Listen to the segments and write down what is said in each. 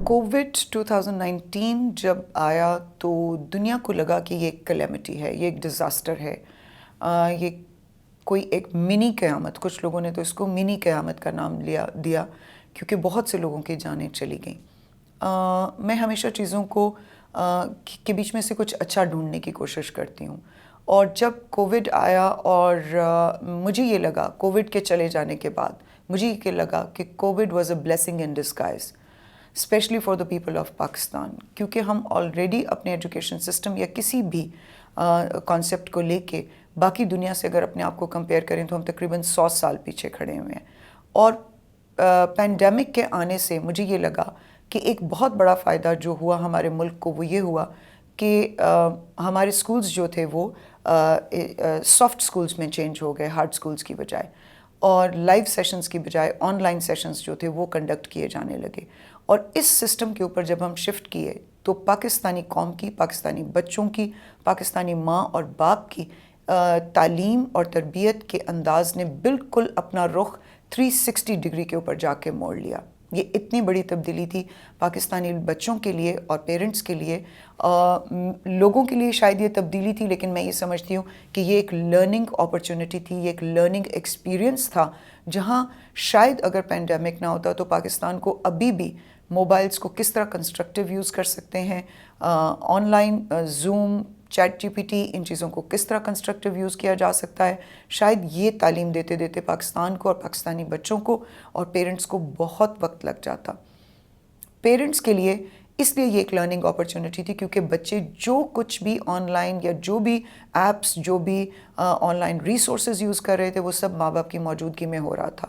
Covid 2019 جب آیا تو دنیا کو لگا کہ یہ ایک کلیمٹی ہے، یہ ایک ڈیزاسٹر ہے، یہ کوئی ایک منی قیامت، کچھ لوگوں نے تو اس کو منی قیامت کا نام دیا کیونکہ بہت سے لوگوں کی جانیں چلی گئیں۔ میں ہمیشہ چیزوں کو کے بیچ میں سے کچھ اچھا ڈھونڈنے کی کوشش کرتی ہوں، اور جب کووڈ آیا اور مجھے یہ لگا کووڈ کے چلے جانے کے بعد مجھے یہ لگا کہ COVID was a blessing in disguise, especially for the people of Pakistan, کیونکہ ہم آلریڈی اپنے ایجوکیشن سسٹم یا کسی بھی کانسیپٹ کو لے کے باقی دنیا سے اگر اپنے آپ کو کمپیئر کریں تو ہم تقریباً 100 سال پیچھے کھڑے ہوئے ہیں۔ اور پینڈیمک کے آنے سے مجھے یہ لگا کہ ایک بہت بڑا فائدہ جو ہوا ہمارے ملک کو وہ یہ ہوا کہ ہمارے سکولز جو تھے وہ سافٹ سکولز میں چینج ہو گئے ہارڈ سکولز کی بجائے، اور لائیو سیشنز کی بجائے آن لائن سیشنز جو تھے وہ کنڈکٹ کیے جانے لگے۔ اور اس سسٹم کے اوپر جب ہم شفٹ کیے تو پاکستانی قوم کی، پاکستانی بچوں کی، پاکستانی ماں اور باپ کی تعلیم اور تربیت کے انداز نے بالکل اپنا رخ 360 ڈگری کے اوپر جا کے موڑ لیا۔ یہ اتنی بڑی تبدیلی تھی پاکستانی بچوں کے لیے اور پیرنٹس کے لیے، لوگوں کے لیے شاید یہ تبدیلی تھی، لیکن میں یہ سمجھتی ہوں کہ یہ ایک لرننگ اپرچونٹی تھی، یہ ایک لرننگ ایکسپیرئنس تھا، جہاں شاید اگر پینڈیمک نہ ہوتا تو پاکستان کو ابھی بھی موبائلز کو کس طرح کنسٹرکٹیو یوز کر سکتے ہیں، online zoom, chat G P T, ان چیزوں کو کس طرح کنسٹرکٹیو یوز کیا جا سکتا ہے، شاید یہ تعلیم دیتے دیتے پاکستان کو اور پاکستانی بچوں کو اور پیرنٹس کو بہت وقت لگ جاتا۔ پیرنٹس کے لیے اس لیے یہ ایک لرننگ اپرچونٹی تھی کیونکہ بچے جو کچھ بھی آن لائن یا جو بھی ایپس، جو بھی آن لائن ریسورسز یوز کر رہے تھے وہ سب ماں باپ کی موجودگی میں ہو رہا تھا،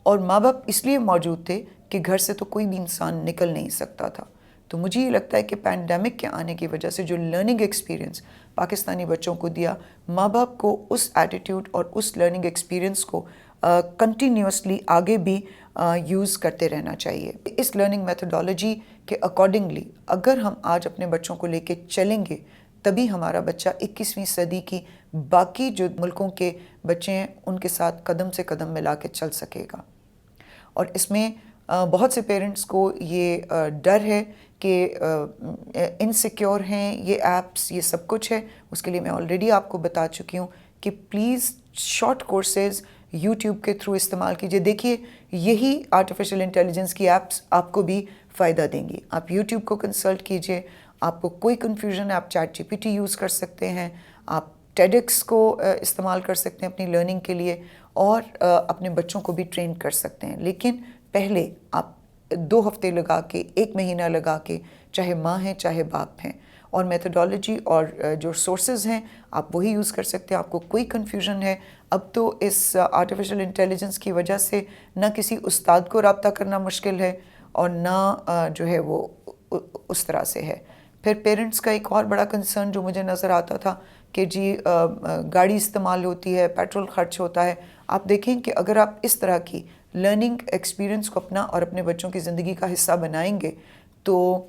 اور ماں باپ اس لیے موجود تھے کہ گھر سے تو کوئی بھی انسان نکل نہیں سکتا تھا۔ تو مجھے یہ لگتا ہے کہ پینڈیمک کے آنے کی وجہ سے جو لرننگ ایکسپیرئنس پاکستانی بچوں کو دیا، ماں باپ کو اس ایٹیٹیوڈ اور اس لرننگ ایکسپیرئنس کو کنٹینیوسلی آگے بھی یوز کرتے رہنا چاہیے۔ اس لرننگ میتھڈالوجی کے اکارڈنگلی اگر ہم آج اپنے بچوں کو لے کے چلیں گے تبھی ہمارا بچہ 21ویں صدی کی باقی جو ملکوں کے بچے ہیں ان کے ساتھ قدم سے قدم ملا کے چل سکے گا۔ اور اس میں بہت سے پیرنٹس کو یہ ڈر ہے کہ انسیکیور ہیں یہ ایپس، یہ سب کچھ ہے، اس کے لیے میں آلریڈی آپ کو بتا چکی ہوں کہ پلیز شارٹ کورسز یوٹیوب کے تھرو استعمال کیجئے۔ دیکھیے یہی آرٹیفیشل انٹیلیجنس کی ایپس آپ کو بھی فائدہ دیں گی۔ آپ یوٹیوب کو کنسلٹ کیجئے، آپ کو کوئی کنفیوژن ہے آپ chat G P T use کر سکتے ہیں، آپ ٹیڈکس کو استعمال کر سکتے ہیں اپنی لرننگ کے لیے، اور اپنے بچوں کو بھی ٹرین کر سکتے ہیں۔ لیکن پہلے آپ 2 ہفتے لگا کے، 1 مہینہ لگا کے، چاہے ماں ہیں چاہے باپ ہیں، اور میتھڈالوجی اور جو سورسز ہیں آپ وہی یوز کر سکتے ہیں۔ آپ کو کوئی کنفیوژن ہے، اب تو اس آرٹیفیشل انٹیلیجنس کی وجہ سے نہ کسی استاد کو رابطہ کرنا مشکل ہے اور نہ جو ہے وہ اس طرح سے ہے۔ پھر پیرنٹس کا ایک اور بڑا کنسرن جو مجھے نظر آتا تھا کہ جی گاڑی استعمال ہوتی ہے، پیٹرول خرچ ہوتا ہے۔ آپ دیکھیں کہ اگر آپ اس طرح کی لرننگ ایکسپیرئنس کو اپنا اور اپنے بچوں کی زندگی کا حصہ بنائیں گے تو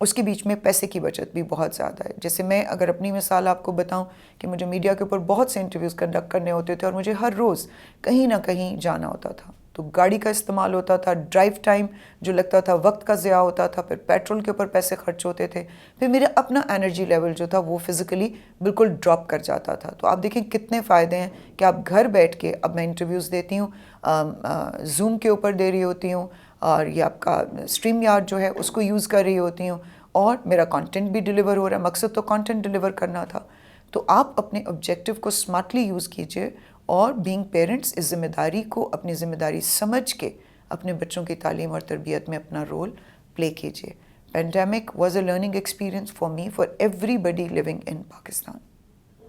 اس کے بیچ میں پیسے کی بچت بھی بہت زیادہ ہے۔ جیسے میں اگر اپنی مثال آپ کو بتاؤں کہ مجھے میڈیا کے اوپر بہت سے انٹرویوز کنڈکٹ کرنے ہوتے تھے اور مجھے ہر روز کہیں نہ کہیں جانا ہوتا تھا، تو گاڑی کا استعمال ہوتا تھا، ڈرائیو ٹائم جو لگتا تھا، وقت کا ضیاع ہوتا تھا، پھر پیٹرول کے اوپر پیسے خرچ ہوتے تھے، پھر میرا اپنا انرجی لیول جو تھا وہ فزیکلی بالکل ڈراپ کر جاتا تھا۔ تو آپ دیکھیں کتنے فائدے ہیں کہ آپ گھر بیٹھ کے، اب میں انٹرویوز دیتی ہوں، زوم کے اوپر دے رہی ہوتی ہوں، اور یہ آپ کا اسٹریم یارڈ جو ہے اس کو یوز کر رہی ہوتی ہوں، اور میرا کانٹینٹ بھی ڈیلیور ہو رہا ہے۔ مقصد تو کانٹینٹ ڈیلیور کرنا تھا۔ تو آپ اپنے آبجیکٹو کو اسمارٹلی یوز کیجئے، اور بینگ پیرنٹس اس ذمہ داری کو اپنی ذمہ داری سمجھ کے اپنے بچوں کی تعلیم اور تربیت میں اپنا رول پلے کیجئے۔ Pandemic was a learning experience for me, for everybody living in Pakistan.